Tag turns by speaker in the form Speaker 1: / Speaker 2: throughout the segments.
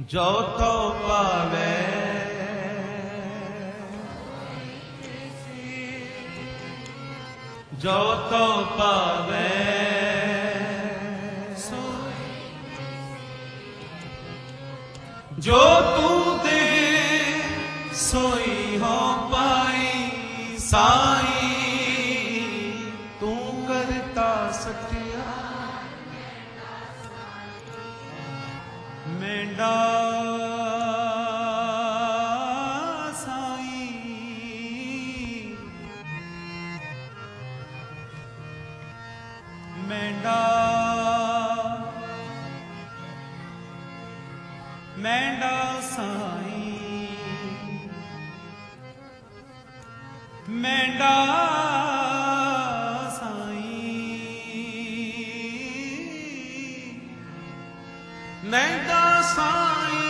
Speaker 1: ਜੋ ਤੋ ਪਾਵੇ ਜੋ ਤੋ ਪਾਵੇ ਜੋ ਤੂੰ ਦੇ ਸੋਈ ਹੋ ਪਾਈ ਸਾਈ ਤੂੰ ਕਰਤਾ ਸਤਿਆ ਮੇਂਡਾ ਸਾਈ ਮੇਂਡਾ ਮੇਂਡਾ ਸਾਈ ਮੇਂਡਾ ਸਾਈ ਮੇਂਡਾ ਸਾਈ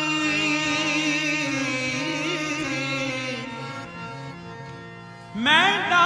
Speaker 1: ਮੇਂਡਾ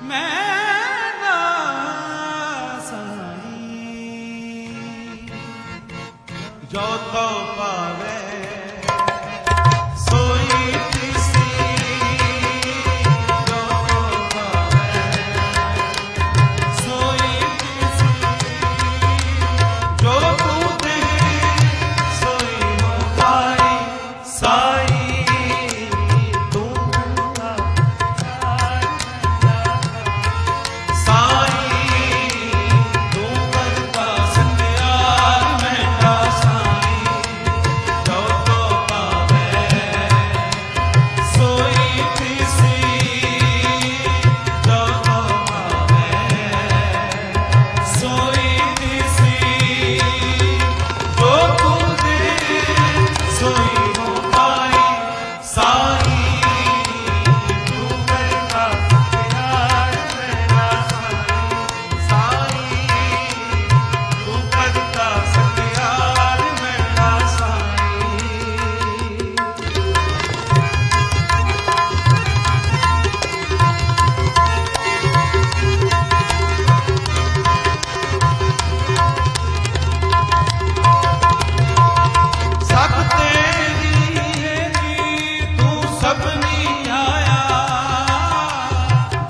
Speaker 1: ਮੇਂਡਾ ਸਾਈ ਜੋ ਤੋ ਪਾਵੇ ਸੋਈ ਤਿਸੀ ਜੋ ਤੋ ਪਾਵੇ ਸੋਈ ਤਿਸੀ ਜੋ ਤੂੰ ਦੇ ਸੋਈ ਹੋ ਪਾਈ ਸਾਈ ਤੂੰ ਸਾਈ ਤੂੰ ਕਰਤਾ ਸਤਿਆਰ ਮੇਰਾ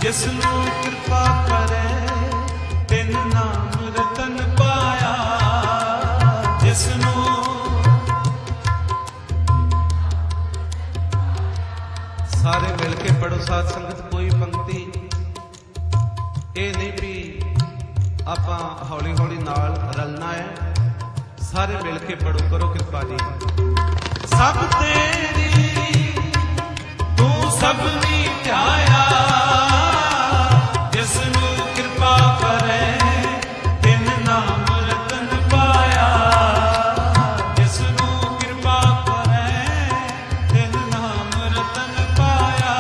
Speaker 1: ਜਿਸਨੂੰ ਕਿਰਪਾ ਕਰੇ ਤਿੰਨ ਨਾਮ ਰਤਨ ਪਾਇਆ ਜਿਸਨੂੰ ਸਾਰੇ ਮਿਲ ਕੇ ਪੜੋ ਸਾਧ ਸੰਗਤ ਕੋਈ ਪੰਕਤੀ ਇਹ ਨਹੀਂ ਵੀ ਆਪਾਂ ਹੌਲੀ ਹੌਲੀ ਨਾਲ ਰਲਣਾ ਹੈ ਸਾਰੇ ਮਿਲ ਕੇ ਪੜੋ ਕਰੋ ਕਿਰਪਾ ਜੀ ਸਭ ਤੇਰੀ ਤੂੰ ਸਭਨੀ ਧਿਆਇਆ ਜਿਸਨੂੰ ਕਿਰਪਾ ਕਰੇ ਤਿੰਨ ਨਾਮ ਰਤਨ ਪਾਇਆ ਜਿਸਨੂੰ ਕਿਰਪਾ ਕਰੇ ਤਿੰਨ ਨਾਮ ਰਤਨ ਪਾਇਆ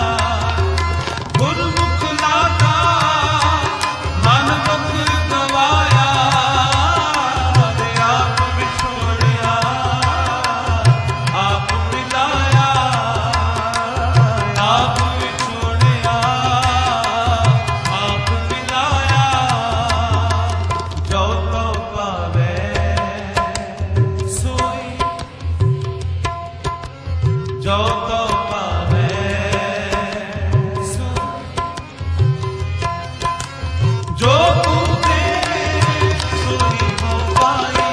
Speaker 1: ਗੁਰਮੁਖ ਲਾਤਾ ਮਨ ਮੁਖ ਗਵਾਇਆ ਤੇ ਆਪ ਵਿਛੋੜਿਆ ਆਪ ਮਿਲਾਇਆ ਆਪ ਵਿਛੋੜਿਆ ਆਪ ਮਿਲਾਇਆ ਜੋ ਤੋ ਪਾਵੇ ਸੋਈ ਜੋ ਤੋ ਪਾਵੇ ਸੋਈ ਜੋ ਤੂੰ ਦੇ ਸੋਈ ਹੋ ਪਾਈ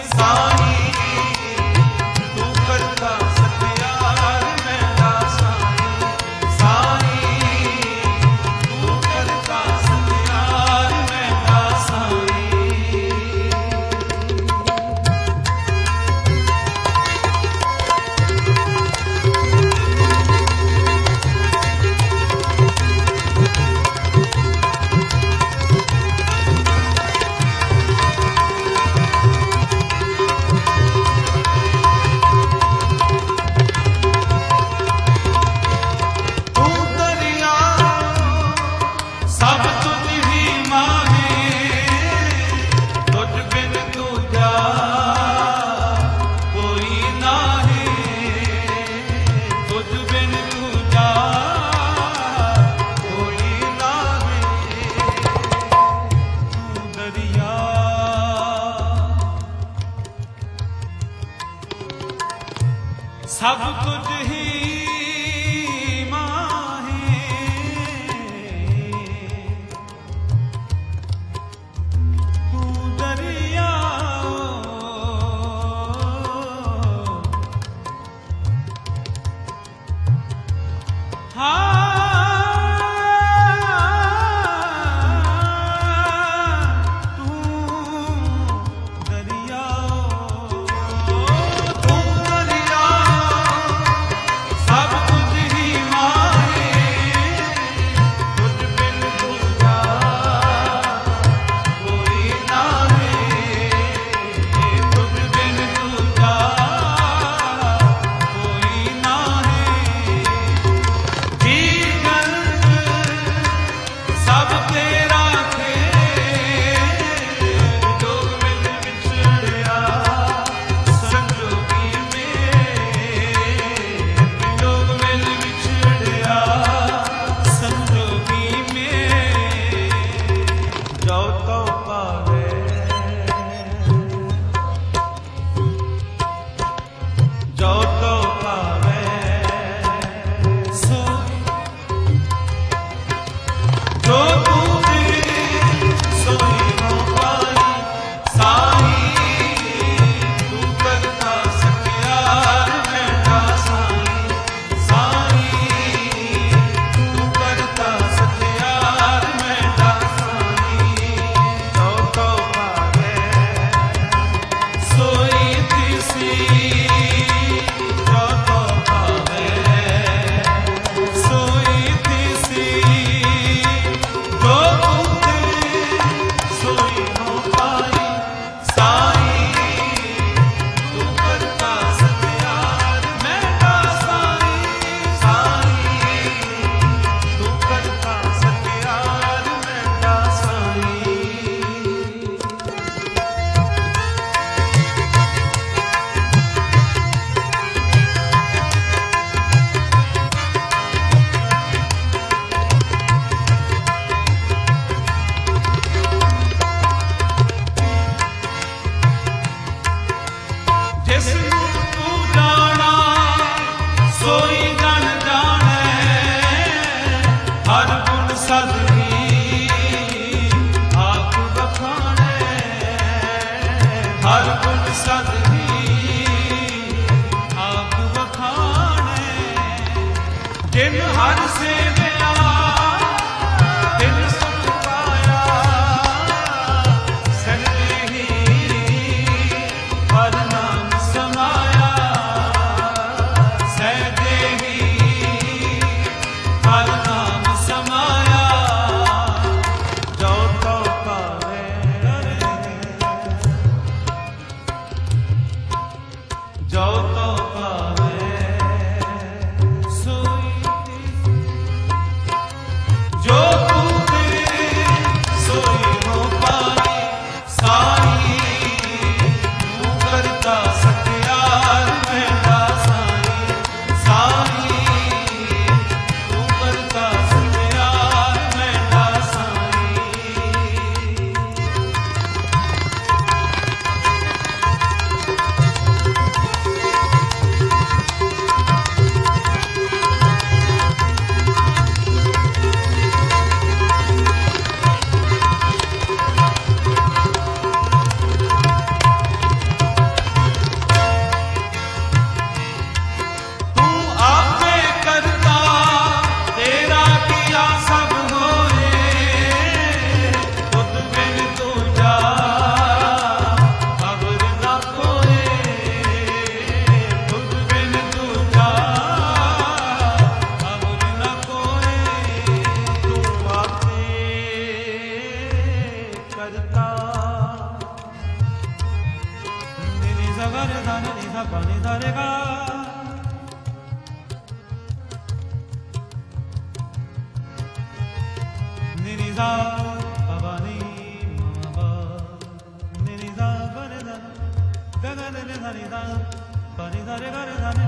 Speaker 1: ਸਾਈ ਤੂੰ ਕਰਤਾ ਸਤਿਆਰ ਮੇਰਾ ਸਾਈ ਸਾਈ ਤੂੰ ਕਰਤਾ ਸਤਿਆਰ ਮੇਰਾ ਸਾਈ ਸਭ ਤੁਝ ਹੀ ਮਾਹੇ, ਤੂੰ ਦਰਿਆ
Speaker 2: da da da da da da da da da da da